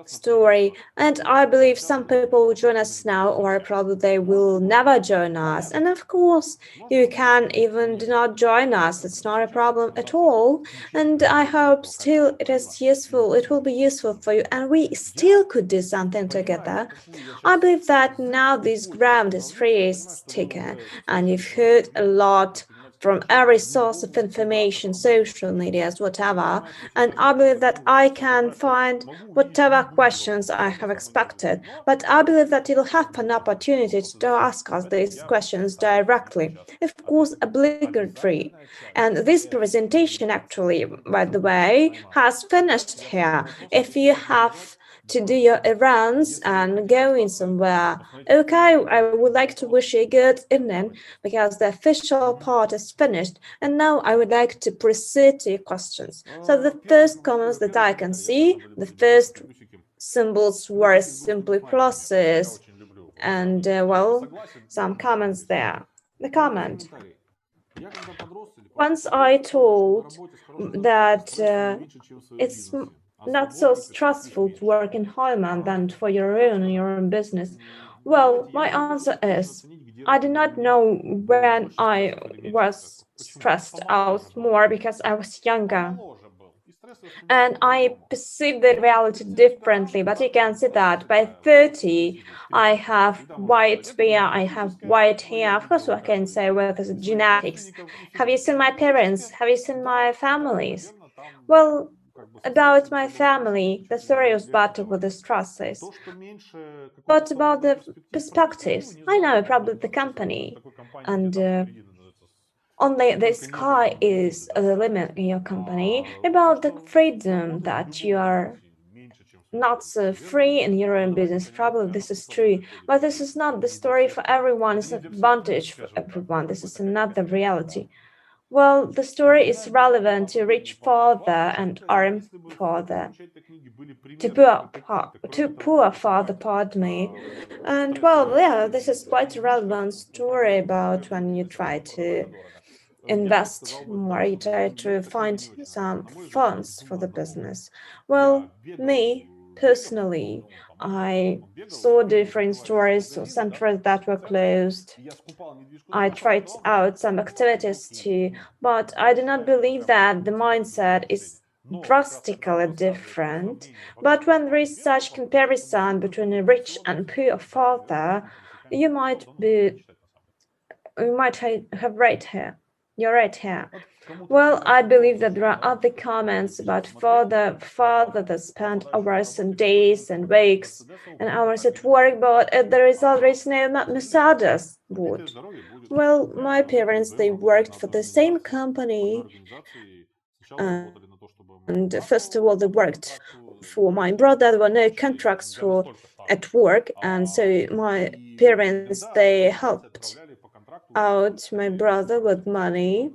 story. And I believe some people will join us now, or probably they will never join us. And of course, you can even do not join us. It's not a problem at all. And I hope still it is useful. It will be useful for you, and we still could do something together. I believe that now this ground is free, is taken, and you've heard a lot from every source of information, social medias, whatever. And I believe that I can find whatever questions I have expected. But I believe that you'll have an opportunity to ask us these questions directly, of course, obligatory. And this presentation, actually, by the way, has finished here. If you have to do your errands and going somewhere. Okay, I would like to wish you a good evening because the official part is finished, and now I would like to proceed to your questions. So the first comments that I can see, the first symbols were simply pluses, and well, some comments there. The comment. Once I told that it's not so stressful to work in Holland than for your own business. Well, my answer is I did not know when I was stressed out more because I was younger. And I perceive the reality differently, but you can see that by 30, I have white hair, I have white hair. Of course, I can say whether it's genetics. Have you seen my parents? Have you seen my families? Well, about my family, the story was better with the stresses. But about the perspectives, I know probably the company, and only the sky is the limit in your company. About the freedom that you are not so free in your own business. Probably this is true, but this is not the story for everyone. It's an advantage for everyone. This is another reality. Well, the story is relevant to reach farther and arm farther. To poor father, pardon me. And well, yeah, this is quite a relevant story about when you try to invest more, you try to find some funds for the business. Well, me personally, I saw different stories or centers that were closed. I tried out some activities too, but I do not believe that the mindset is drastically different. But when there is such comparison between a rich and poor father, you might be you might have right here. You're right here. Well, I believe that there are other comments about father that spend hours and days and weeks and hours at work, but the result is no Mercedes would. Well, my parents, they worked for the same company, and first of all, they worked for my brother. There were no contracts for at work, and so my parents, they helped out my brother with money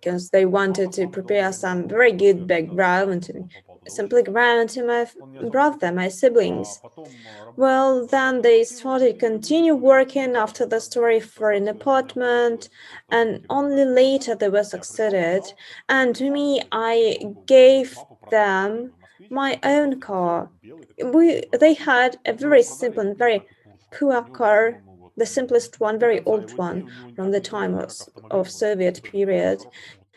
because they wanted to prepare some very good background and simply ground to my brother, my siblings. Well, then they started continue working after the story for an apartment, and only later they were succeeded. And to me, I gave them my own car. They had a very simple and very poor car, the simplest one, very old one from the time of Soviet period.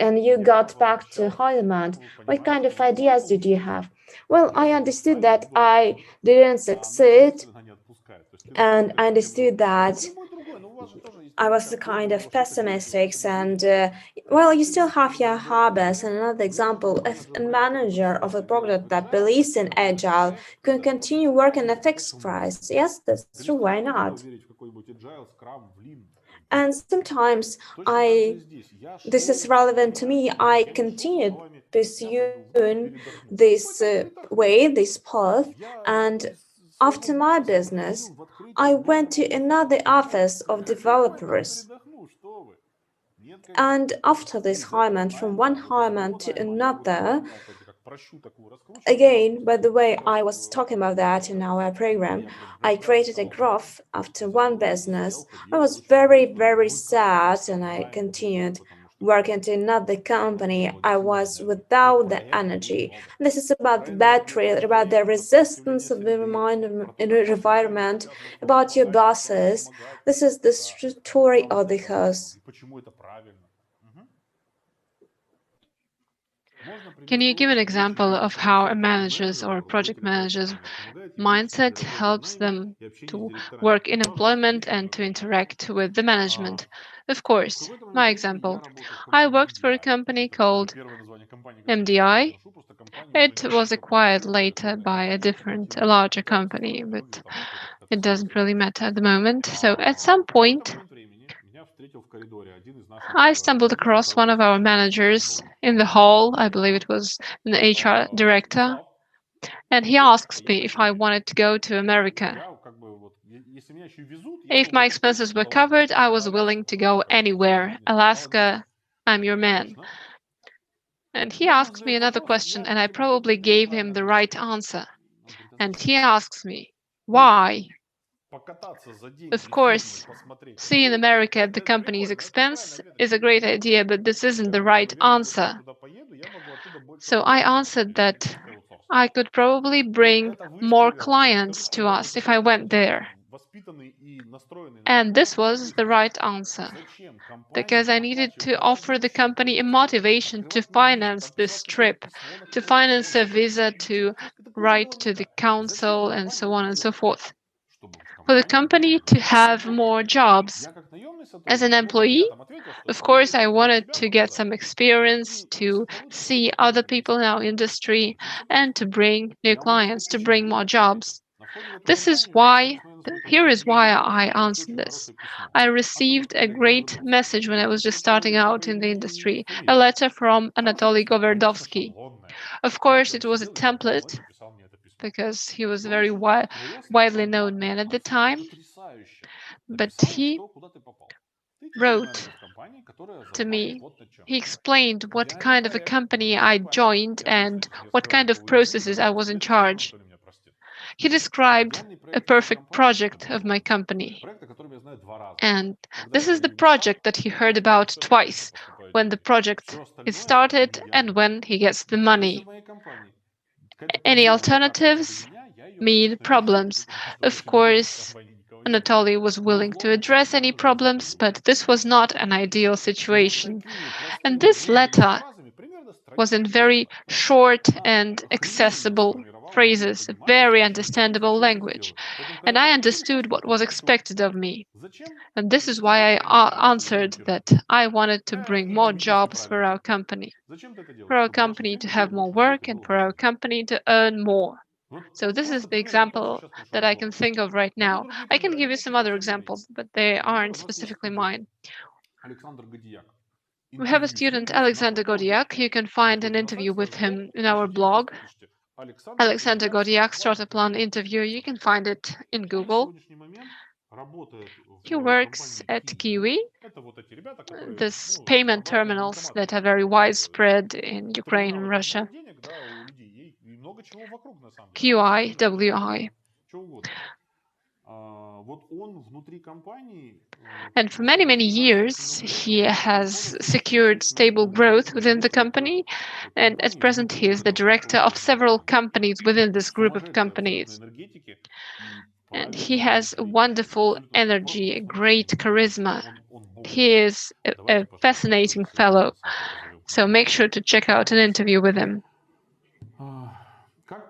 and you got back to Heidelberg. What kind of ideas did you have? Well, I understood that I didn't succeed, and I understood that I was kind of pessimistic, and well, you still have your hobbies. And another example, if a manager of a product that believes in agile can continue working a fixed price, yes, that's true. Why not? готов верить в какой-нибудь agile, scrum, в lean, там, And sometimes точно так же и I здесь. Я this is шел, relevant to me. I я не шел continued словами, я пойду в это, pursuing передохну. В this какой-то момент так и way, было. this path, Я and из своего after my бизнеса business, переходил в открытие I went нового to офиса. another office of Я какой там developers. передохну, что вы? Нет, And конечно. after this Из этого highman, from one найма, вот из highman одного to найма я another, вышел, ну, опять как прощу такую раскручиваю, да, again, by просто the way, как раз I was talking about that in our когда program. я прям I вначале created a стал брать graph after из one одного офиса, я business. I уходил was очень very, быстро very в какой-то sad, and I найм другой, continued потому что working to another у меня company. было I действительно was энергии. Но without the проектов очень energy. много. This is about the Правильное battery, about the времяпрепровождение, про resistance сопротивление of the среды, про то, как ваши коллеги environment, хотят вам что-то about your продать, как вам bosses. помогать, This is the в story самом of the начале, house. и почему это правильно. Мгм. Можно Can пример you того, give an как вы example через of how a консалтинг manager's менеджеров, or project руководителей проектной manager's компании помогаете вырасти mindset при работе в helps найме them и общении с to директорами? work in Пожалуйста, employment личный and to разговор. interact with the А, management? Of В course. какой-то момент My времени я example. работал в I компании worked for a MDI. company Это такое called первое название компании, которое я сейчас MDI. произношу. Просто компания, It was занимающаяся acquired автоматизацией later операционной by a компании, different, a корпоративной larger автоматизацией, company, которая but выглядит там как-то it doesn't сервис. really matter at the moment. So at some В какой-то point, момент времени меня встретил в коридоре один из наших I stumbled across one менеджеров, of our он managers был in the hall. I believe it was an HR и director. сказал, And he слушай, а asks я me if I хочу, wanted to go to America. я как бы вот, если меня еще везут, я If был my готов expenses поехать were на Аладдин, covered, I на was Аляску, willing to пожалуйста, go там свой anywhere. бизнес, молодец. Alaska, I'm Я your говорю, man. конечно. And he И он мне asks me задает another вопрос, и question, я and I как-то probably инстинктивно gave неправильно him the ответил. right answer. Он говорит, а And зачем? he asks me, Ну, why? покататься за деньги Of действительно, course, посмотреть seeing Америку, America at the это company's прикольно, это неправильный expense ответ, is a очевидно. great idea, but this isn't Я the говорю, right поверьте, если я answer. туда поеду, я могу оттуда больше So I работы answered получить, that перенести аутсорс. I could probably Вот bring это more выстрелило. Я вам скажу, clients что to я us после if I этого went ответа, there. воспитанный и настроенный на And перформанс, this это was the выстрелило. right answer Зачем компании because I needed оплачивать to offer the дорогущие company a поездки, motivation to открывать недвижку, finance там this писать какое-то trip, письмо на to какой-то finance a почте, visa, to это куча write to the барахла. Зачем council, and компании so это on and so делать? forth. Чтобы в For the компании было company to больше have работы. more jobs. Я как наемный As an сотрудник, ну как employee, я там ответил, что of да, мне course, I просто надо wanted себя to get показать. some Вот, experience, и если to получится, see что-то other куда-то people in перенести, our industry, все and to просто. bring new Я могу это clients, to очень bring more быстро понять. jobs. На входе в эту This is компанию, я, why, несмотря на свою here is why экспертизу, I получил answered очень this. хорошее письмо I от received a Анатолия great Гавриловского. message when I was just Это starting человек out по in the имени и industry, a фамилии. letter from Хорошее Anatoly письмо, конечно, Goverdovsky. шаблонное. Of Я course, прям it was a сидел и ждал, template ночью писал мне это письмо. because he was a И он very очень пресно, widely known понятно, man at the абсолютно time, потрясающе but написал мне, he что куда ты попал. Ты теперь wrote менеджер в компании, которая to зарабатывает me. вот на чем. He explained what Я не kind of a проект, company я не I компания. joined Я and просто я what скажу kind of такого языка, processes I который в was in следующий раз charge. Анатолий меня простит. He described Идеальный a проект для моей perfect компании– это project of my консультация. company. Проект, о котором я знаю два раза. And Когда я this is the подаю мечтать, project that he и heard когда about все отлично twice поступают when the деньги. project Все is остальное– это started and неидеальный when проект. he gets the Если в money. моей компании какая-то Any проблема накатывается до alternatives меня, я ее, mean конечно, решу, problems. потому что Of лучше меня в course, компании никого не было. Anatoly was Но willing to злому address any топ-менеджеру problems, запретил. but this was not an ideal И вот situation. такими And простыми this ровными letter фразами, примерно was in страницы very 300, short она and охренительно accessible сформировала мое phrases, понимание very того, что я understandable сейчас здесь language. делаю. Поэтому, когда And вы I спросили, understood просто what was спрашиваю, expected of me. зачем? And this is why Чтобы I принести больше answered денег that фирме. I wanted to bring more Это не совсем jobs for правильный our ответ. company, Зачем ты это for делаешь? our Чтобы ваши company to деньги были have more больше работы work и and было for больше our денег. company to earn more. So Вот this is просто the пример, который example сейчас that I can нашаблован. think of right Могу now. другие I can примеры, give они you просто some other совсем другие. examples, but they Например, aren't у нас есть specifically студент mine. Александр Годияк. We have a Интервью с ним student, есть на Alexander блоге. Godiak. You can find an Заходите на interview сайт with slash him blog, in our ищите blog. текст, пишите Александр Alexander Годияк Godiak startup plan started plan интервью. interview. You can find it in Он на Google. сегодняшний момент работает He в works компании at Kiwi. Kiwi, Это вот эти ребята, которые this payment обратные terminals банкоматы that are делают. very widespread in Ukraine and Терминалы, где Russia. брать денег, да, у людей. И много чего вокруг, на самом деле. QI, Автомобильных компаний, WI. там, что угодно. Вот он внутри компании And for many, many самоорганизацией очень years, много лет he работал и has входит в secured 6 stable мировых growth директоров within the крупных company. And at компаний present, внутри he вот is the этого director большого of блока several компаний. companies within this group of Сумасшедшей абсолютно companies. энергетики и And правильного he has мировоззрения. wonderful Абсолютно energy, просто a great фантастический человек. charisma. Он бог He людей. is a Давайте, пожалуйста, fascinating договоримся, я fellow. с ним позовем к So нам в make эфир. sure to check out an interview with him. Как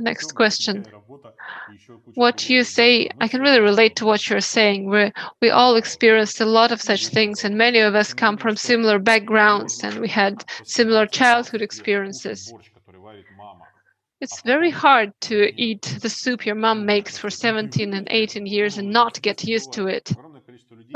Next question. и еще куча What you другого дерьма. say, Ну, I can все really relate хорошо. to what you're saying. We all experienced a lot of such things, and many of us Просто мы come видим, from что similar backgrounds, невозможно and we had после similar 20 childhood лет кушать experiences. борщ, который варит мама, а It's very потом hard to мне eat the soup your mom makes for сказать, ну ты 17 and вырастешь, 18 years and ну, not всегда get так used to бывает. it. Огромное количество людей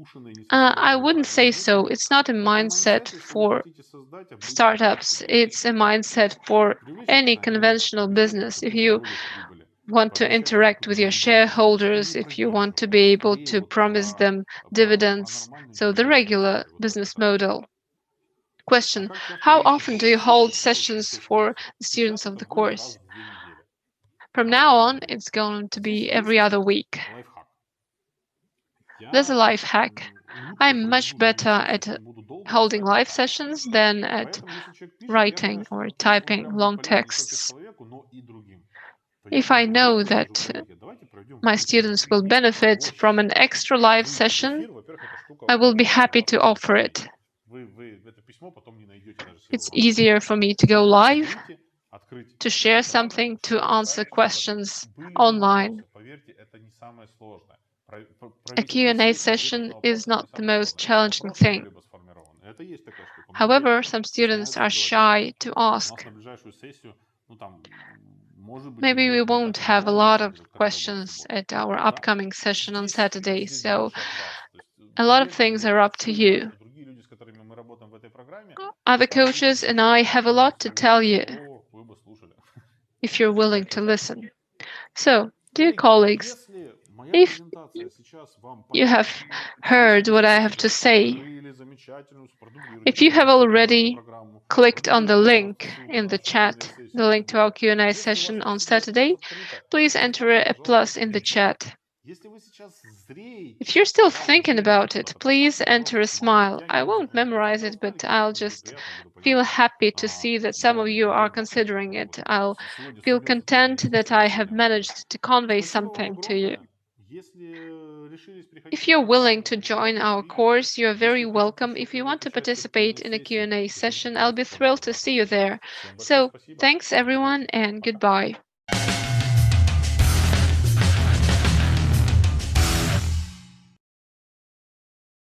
укушенное, не совсем I даже wouldn't правильное say место. so. It's not a Это mindset mindset, если вы for хотите создать обычный startups. продуктовый It's бизнес. a mindset for Привлечь any акционеров, conventional пообещать business. If какую-то you долю в прибыли, want to пообещать им interact какую-то with your дивидендность. shareholders, Или if про you want деньги. to be able Скорее to вот promise them про dividends. нормальную So the денежную regular историю. Вот как business так. model. А Question: как часто how вы often do посещаете you hold сессии? Это очень sessions точный for вопрос. the students Сейчас of это the будет course? раз в 2 недели. From Раз в now две on, недели. it's going to Здесь be every есть other week. лайфхак. There's a Я life hack. лучше I'm проведу much живые better сессии, at чем буду долго holding писать live тетради. sessions than at Поэтому, если человек пишет, я writing понимаю, что or этот текст, он typing прям будет long полезен не только texts. человеку, но и другим. То я If I говорю, я know предложу, that коллеги, давайте проведем my вместе students will вебинар benefit from проще. an extra live Выйти в session, эфир, во-первых, эта штука I will be удобная для happy вас, to вы не offer it. пожалеете. Вы это письмо потом не найдете даже себе в It's Word. easier for me to go live, Выйти, открыть to share экраны, something, to что-то answer вставить, что-то ответить. questions Были ли online. вопросы? Поверьте, это не самое сложное. A Провести Q&A сессию, ответить session на is вопросы, это не not the самое most сложное. challenging Вопросы thing. были бы сформированы. Это есть такая штука. Многие However, some students стесняются are сделать это. shy to У нас ask. на ближайшую сессию, ну там, может быть, и Maybe we будет не так won't have a много, на lot самом of деле, как это было в questions субботу. at our Да? upcoming session on Здесь, Saturday, здесь so больше от вас. То есть, a lot of поверьте, things вот are up to все знают, you. что другие люди, с которыми мы работаем в этой программе, Other там люди coaches and I посещают, have a люди lot to все tell учатся. you О, вы бы слушали. if you're willing Как-то to так. listen. So, dear Коллеги, colleagues, если моя if презентация сейчас вам you have понятна, если heard вы what I сейчас have себе to say, открыли замечательную, продублируйте, if you have пожалуйста, эту нашу already программу, clicked on the продублируйте, пожалуйста, link ссылку in на the нашу Q&A chat, сессию the в link to our Фейсбуке. Q&A Если у вас session она on сейчас Saturday, открыта, please enter поставьте, a пожалуйста, plus in the сердечко. chat. Если вы сейчас If зреете, you're still да, thinking зреете about it, куда-то, please поставьте, enter пожалуйста, a смайлик. smile. Я не I буду won't запоминать, кто memorize поставил it, but смайлик, мне I'll просто будет just приятно, буду feel понимать, happy to see that some of я, you are наверное, considering успешно it. вот I'll сегодня feel сумел content that I have вселенскую энергию. managed to convey Спасибо вам something to you. огромное. Если решились приходить If на you're программу, willing to буду рад join вас our видеть. course, you're very Если хотите welcome. еще If you want принять to участие в participate in a Q&A-сессии, Q&A приходите, session, I'll be пожалуйста, ко мне на thrilled to see you приватную there. сессию. Всем большое So, спасибо. thanks Всем everyone удачи. and Пока. goodbye.